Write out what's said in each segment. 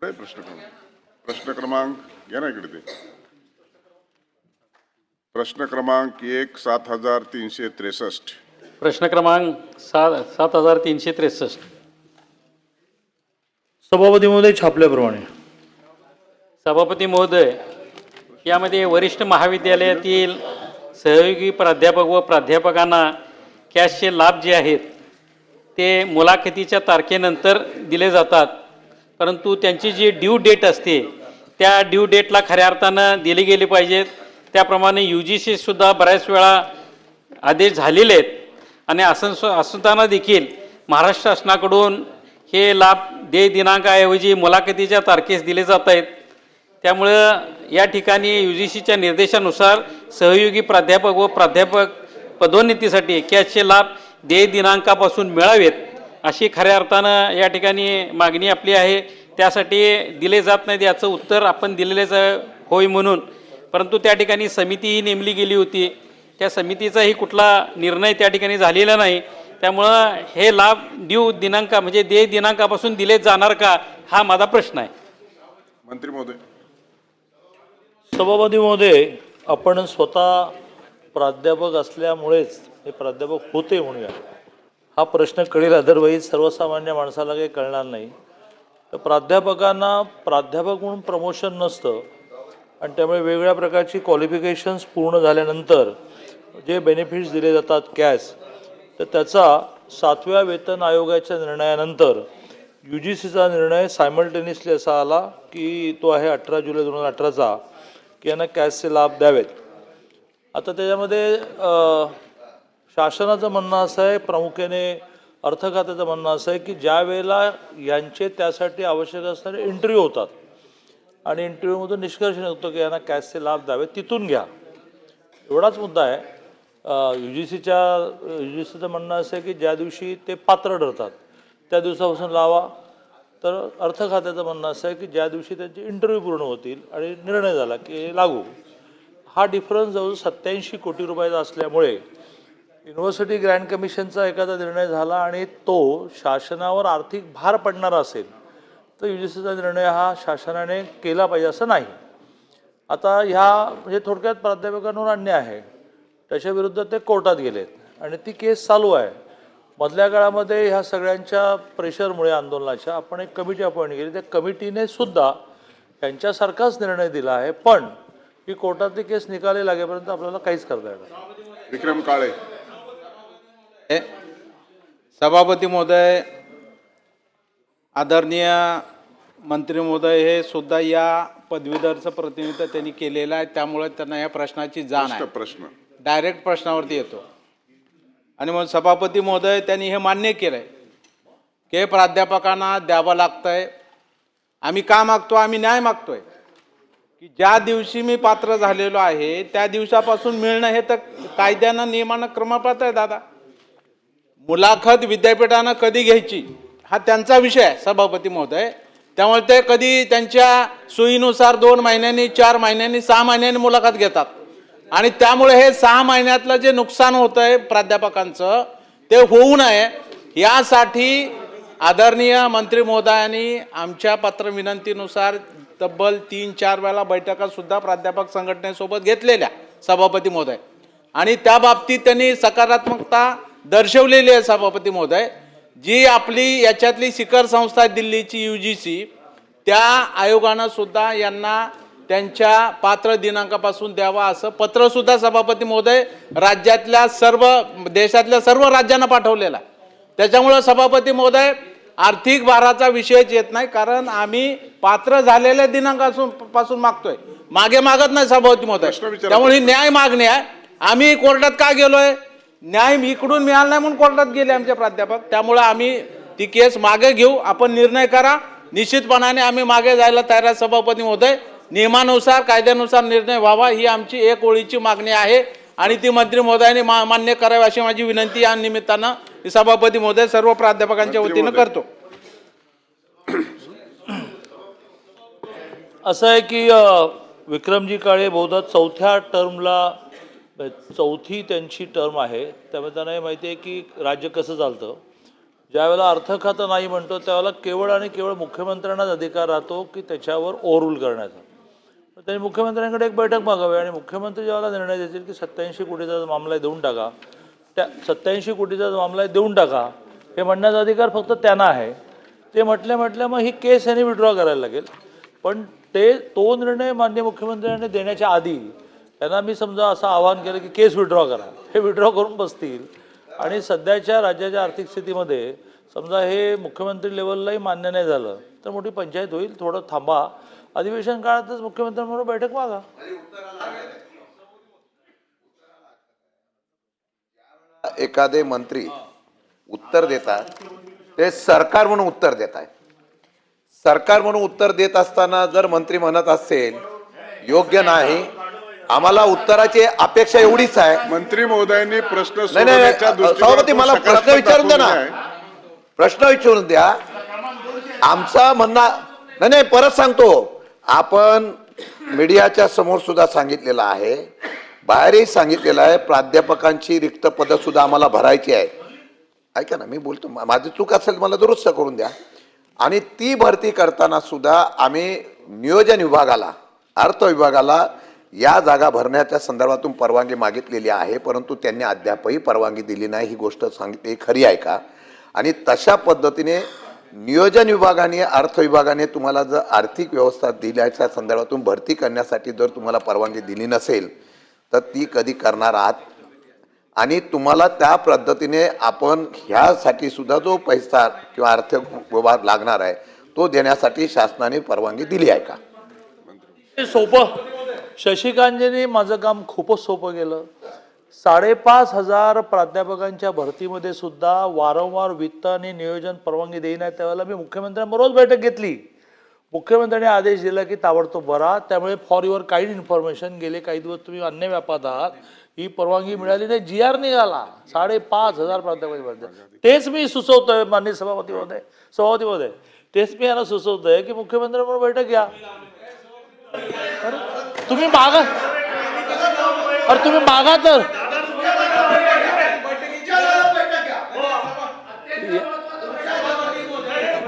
कुठे प्रश्न क्रमांक घ्या ना इकडे ते प्रश्न क्रमांक 7363 प्रश्न क्रमांक 7363 सभापती महोदय छापल्याप्रमाणे सभापती महोदय, यामध्ये वरिष्ठ महाविद्यालयातील सहयोगी प्राध्यापक व प्राध्यापकांना कॅशचे लाभ जे आहेत ते मुलाखतीच्या तारखेनंतर दिले जातात, परंतु त्यांची जी ड्यू डेट असते त्या ड्यू डेटला खऱ्या अर्थानं दिले गेले पाहिजेत. त्याप्रमाणे UGC सुद्धा बऱ्याच वेळा आदेश झालेले आहेत आणि असताना देखील महाराष्ट्र शासनाकडून हे लाभ देय दिनांकाऐवजी मुलाखतीच्या तारखेस दिले जात आहेत. त्यामुळं या ठिकाणी UGCच्या निर्देशानुसार सहयोगी प्राध्यापक व प्राध्यापक पदोन्नतीसाठी कॅशचे लाभ देय दिनांकापासून मिळावेत अशी खऱ्या अर्थानं या ठिकाणी मागणी आपली आहे. त्यासाठी दिले जात नाहीत याचं उत्तर आपण दिलेलेच होय म्हणून, परंतु त्या ठिकाणी समितीही नेमली गेली होती. त्या समितीचाही कुठला निर्णय त्या ठिकाणी झालेला नाही. त्यामुळं हे लाभ ड्यू दिनांक म्हणजे देय दिनांकापासून दिले जाणार का, हा माझा प्रश्न आहे. मंत्री महोदय. सभापती महोदय, आपण स्वतः प्राध्यापक असल्यामुळेच हे प्राध्यापक होते म्हणूया हा प्रश्न कळेल, अदरवाईज सर्वसामान्य माणसाला काही कळणार नाही. तर प्राध्यापकांना प्राध्यापक म्हणून प्रमोशन नसतं आणि त्यामुळे वेगवेगळ्या प्रकारची क्वालिफिकेशन्स पूर्ण झाल्यानंतर जे बेनिफिट्स दिले जातात कॅश, तर त्याचा 7व्या वेतन आयोगाच्या निर्णयानंतर UGCचा निर्णय सायमल्टेनियसली असा आला की तो आहे 18 जुलै 2018चा की यांना कॅशचे लाभ द्यावेत. आता त्याच्यामध्ये शासनाचं म्हणणं असं आहे, प्रामुख्याने अर्थ खात्याचं म्हणणं असं आहे की ज्या वेळेला यांचे त्यासाठी आवश्यक असणारे इंटरव्ह्यू होतात आणि इंटरव्ह्यूमधून निष्कर्ष निघतो की यांना कॅशचे लाभ द्यावेत, तिथून घ्या, एवढाच मुद्दा आहे. UGCचं म्हणणं असं आहे की ज्या दिवशी ते पात्र ठरतात त्या दिवसापासून लावा. तर अर्थ खात्याचं म्हणणं असं आहे की ज्या दिवशी त्यांचे इंटरव्ह्यू पूर्ण होतील आणि निर्णय झाला की लागू. हा डिफरन्स जवळजवळ 87 कोटी रुपयाचा असल्यामुळे युनिव्हर्सिटी ग्रँट कमिशनचा एखादा निर्णय झाला आणि तो शासनावर आर्थिक भार पडणारा असेल तर UGCचा निर्णय हा शासनाने केला पाहिजे असं नाही. आता ह्या म्हणजे थोडक्यात प्राध्यापकांवर अन्याय आहे, त्याच्या विरुद्ध ते कोर्टात गेलेत आणि ती केस चालू आहे. मधल्या काळामध्ये ह्या सगळ्यांच्या प्रेशरमुळे आंदोलनाच्या आपण एक कमिटी अपॉइंट केली, त्या कमिटीने सुद्धा त्यांच्यासारखाच निर्णय दिला आहे, पण ही कोर्टातली केस निकाली लागेपर्यंत आपल्याला काहीच करता येणार. विक्रम काळे. सभापती महोदय, आदरणीय मंत्री महोदय, हे सुद्धा या पदवीधरचं प्रतिनिधित्व त्यांनी केलेलं आहे, त्यामुळे त्यांना या प्रश्नाची जाण आहे. प्रश्न डायरेक्ट प्रश्नावरती येतो आणि मग सभापती महोदय त्यांनी हे मान्य केलंय की हे प्राध्यापकांना द्यावं लागतंय. आम्ही का मागतो? आम्ही न्याय मागतोय की ज्या दिवशी मी पात्र झालेलो आहे त्या दिवसापासून मिळणं हे तर कायद्यानं नियमानं क्रमपात्र आहे दादा. मुलाखत विद्यापीठानं कधी घ्यायची हा त्यांचा विषय आहे सभापती महोदय. त्यामुळे ते कधी त्यांच्या सोयीनुसार 2 महिन्यांनी, 4 महिन्यांनी, 6 महिन्यांनी मुलाखत घेतात आणि त्यामुळे हे 6 महिन्यातलं जे नुकसान होतं आहे प्राध्यापकांचं ते होऊ नये यासाठी आदरणीय मंत्री महोदयांनी आमच्या पत्र विनंतीनुसार तब्बल 3-4 वेळा बैठका सुद्धा प्राध्यापक संघटनेसोबत घेतलेल्या सभापती महोदय आणि त्या बाबतीत त्यांनी सकारात्मकता दर्शवलेली आहे सभापती महोदय. जी आपली याच्यातली शिखर संस्था दिल्लीची UGC, त्या आयोगानं सुद्धा यांना त्यांच्या पात्र दिनांकापासून द्यावा असं पत्र सुद्धा सभापती महोदय राज्यातल्या सर्व देशातल्या सर्व राज्यांना पाठवलेला आहे. त्याच्यामुळं सभापती महोदय आर्थिक भाराचा विषयच येत नाही, कारण आम्ही पात्र झालेल्या दिनांकापासून मागतोय, मागे मागत नाही सभापती महोदय. त्यामुळे ही न्याय मागणी आहे. आम्ही कोर्टात का गेलोय? न्याय इकडून मिळाला नाही म्हणून कोर्टात गेले आमचे प्राध्यापक. त्यामुळे आम्ही ती केस मागे घेऊ. आपण निर्णय करा. निश्चितपणाने आम्ही मागे जायला तयार आहे सभापती महोदय. नियमानुसार कायद्यानुसार निर्णय व्हावा ही आमची एक ओळीची मागणी आहे आणि ती मंत्री महोदयांनी मान्य करावी अशी माझी विनंती या निमित्तानं सभापती महोदय सर्व प्राध्यापकांच्या वतीनं करतो. असं आहे की विक्रमजी काळे बहुधा 4थ्या टर्मला, 4थी त्यांची टर्म आहे, त्यामुळे त्यांना हे माहिती आहे की राज्य कसं चालतं. ज्यावेळेला अर्थ खातं नाही म्हणतो त्यावेळेला केवळ आणि केवळ मुख्यमंत्र्यांनाच अधिकार राहतो की त्याच्यावर ओव्हरूल करण्याचा. तर त्यांनी मुख्यमंत्र्यांकडे एक बैठक मागावी आणि मुख्यमंत्री ज्यावेळेला निर्णय देतील की 87 कोटीचा मामला आहे देऊन टाका, त्या 87 कोटीचा मामला आहे देऊन टाका हे म्हणण्याचा अधिकार फक्त त्यांना आहे. ते म्हटल्या मग ही केस यांनी विड्रॉ करायला लागेल. पण तो निर्णय माननीय मुख्यमंत्र्यांनी देण्याच्या आधी त्यांना मी समजा असं आवाहन केलं की केस विड्रॉ करा, हे विड्रॉ करून बसतील आणि सध्याच्या राज्याच्या आर्थिक स्थितीमध्ये समजा हे मुख्यमंत्री लेवललाही मान्य नाही झालं तर मोठी पंचायत होईल. थोडं थांबा, अधिवेशन काळातच मुख्यमंत्र्यांबरोबर बैठक मागा. एखादे मंत्री उत्तर देतात ते सरकार म्हणून उत्तर देत आहे. सरकार म्हणून उत्तर देत असताना जर मंत्री म्हणत असेल योग्य नाही, आम्हाला उत्तराची अपेक्षा एवढीच आहे. मंत्री महोदयांनी प्रश्न नाही सोडवण्याच्या सभापती मला दृष्टिकोनातून प्रश्न विचारून द्या ना, प्रश्न विचारून द्या. आमचा म्हणणं नाही परत सांगतो, आपण मीडियाच्या समोर सुद्धा सांगितलेलं आहे, बाहेरही सांगितलेलं आहे, प्राध्यापकांची रिक्त पदं सुद्धा आम्हाला भरायची आहे. ऐका ना, मी बोलतो, माझी चूक असेल मला दुरुस्त करून द्या. आणि ती भरती करताना सुद्धा आम्ही नियोजन विभागाला, अर्थ विभागाला या जागा भरण्याच्या संदर्भातून परवानगी मागितलेली आहे, परंतु त्यांनी अद्यापही परवानगी दिली नाही. ही गोष्ट सांगितली खरी आहे का? आणि तशा पद्धतीने नियोजन विभागाने, अर्थ विभागाने तुम्हाला जर आर्थिक व्यवस्था दिल्याच्या संदर्भातून भरती करण्यासाठी जर तुम्हाला परवानगी दिली नसेल तर ती कधी करणार आहात? आणि तुम्हाला त्या पद्धतीने आपण ह्यासाठी सुद्धा जो पैसा किंवा आर्थिक व्यवहार लागणार आहे तो देण्यासाठी शासनाने परवानगी दिली आहे का? सोपं, शशिकांतजींनी माझं काम खूपच सोपं केलं. 5,500 प्राध्यापकांच्या भरतीमध्ये सुद्धा वारंवार वित्त आणि नियोजन परवानगी देईना. त्यावेळेला मी मुख्यमंत्र्यांबरोबर बैठक घेतली. मुख्यमंत्र्यांनी आदेश दिला की ताबडतोब भरा. त्यामुळे फॉर युअर काइंड इन्फॉर्मेशन गेले काही दिवस तुम्ही अन्य व्यापात आहात, ही परवानगी मिळाली नाही. GR निघाला 5,500 प्राध्यापक. तेच मी सुचवतोय माननीय सभापती महोदय, तेच मी यांना सुचवतोय की मुख्यमंत्र्यांबरोबर बैठक घ्या. तुम्ही मागा, अरे तुम्ही मागा तर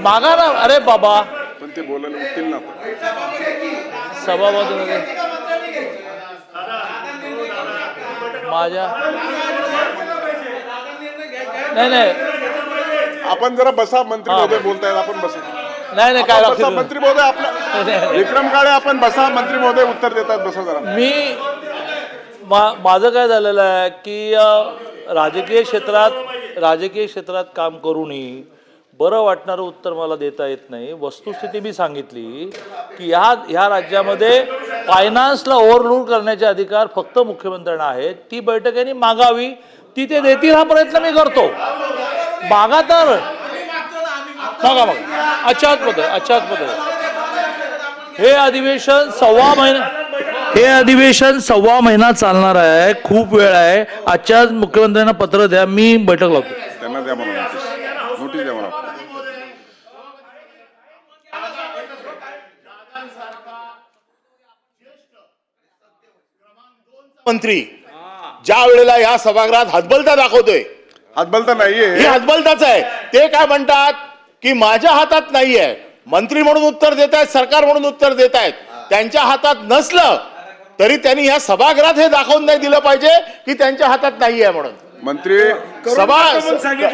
मागा ना. अरे बाबा, पण ते बोलायला उठतील ना. सभापती माझ्या नाही आपण जरा बसा, मंत्री महोदय बोलतायत, आपण बसा. नाही काय बसा मंत्री महोदय, आपलं विक्रम काळे आपण बसा, मंत्री महोदय उत्तर देतात, बसा जरा. मी माझं काय झालेलं आहे की राजकीय क्षेत्रात काम करूनही बरं वाटणारं उत्तर मला देता येत नाही. वस्तुस्थिती मी सांगितली की ह्या राज्यामध्ये फायनान्सला ओव्हरलूड करण्याचे अधिकार फक्त मुख्यमंत्र्यांना आहेत. ती बैठक यांनी मागावी, ती ते देतील हा प्रयत्न मी करतो. मागा तर मागा. अच्छाच पद हे अधिवेशन सव्वा महिना चालणार आहे. खूप वेळ आहे. आजच्याच मुख्यमंत्र्यांना पत्र द्या, मी बैठक लावतो. त्यांना द्या म्हणून नोटीस द्या म्हणून. मंत्री ज्या वेळेला या सभागृहात हतबलता दाखवतोय, हातबलता नाहीये, ही हतबलताच आहे. ते काय म्हणतात की माझ्या हातात नाहीये, मंत्री म्हणून उत्तर देत आहेत, सरकार म्हणून उत्तर देत आहेत. त्यांच्या हातात नसलं तरी त्यांनी ह्या सभागृहात हे दाखवून नाही दिलं पाहिजे की त्यांच्या हातात नाहीये म्हणून. मंत्री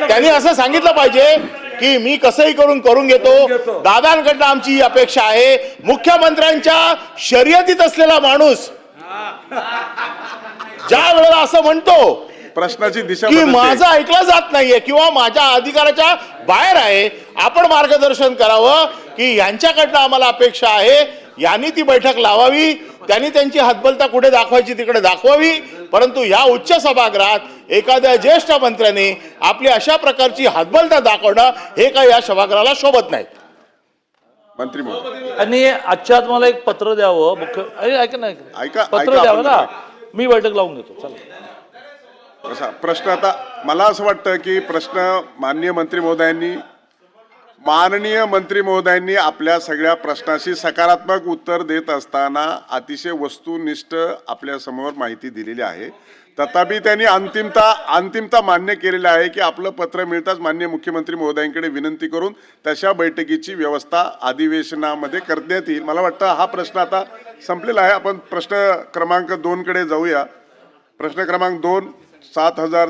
त्यांनी असं सांगितलं पाहिजे की मी कसंही करून घेतो. दादांकडनं आमची ही अपेक्षा आहे. मुख्यमंत्र्यांच्या शर्यतीत असलेला माणूस ज्या वेळेला असं म्हणतो प्रश्नाची दिशा की माझं ऐकलं जात नाहीये किंवा माझ्या अधिकाराच्या बाहेर आहे, आपण मार्गदर्शन करावं की यांच्याकडनं आम्हाला अपेक्षा आहे, यांनी ती बैठक लावावी, त्यांनी त्यांची हतबलता कुठे दाखवायची तिकडे दाखवावी. परंतु या उच्च सभागृहात एखाद्या ज्येष्ठ मंत्र्याने आपली अशा प्रकारची हतबलता दाखवणं हे काही या सभागृहाला शोभत नाही. मंत्री महोदय आणि आजच्यात मला एक पत्र द्यावं ऐका, पत्र द्यावं ना, मी बैठक लावून घेतो. चला प्रश्न आता मला असं वाटतं की प्रश्न माननीय मंत्री महोदयांनी माननीय मंत्री महोदयांनी आपल्या सगळ्या प्रश्नाशी सकारात्मक उत्तर देत असताना अतिशय वस्तुनिष्ठ आपल्या समोर माहिती दिलेली आहे. तथापि त्यांनी अंतिमता मान्य केलेली आहे की आपलं पत्र मिळताच माननीय मुख्यमंत्री महोदयांकडे विनंती करून तशा बैठकीची व्यवस्था अधिवेशनामध्ये करण्यात येईल. मला वाटतं हा प्रश्न आता संपलेला आहे. आपण प्रश्न क्रमांक 2 कडे जाऊया. प्रश्न क्रमांक 2, 7,000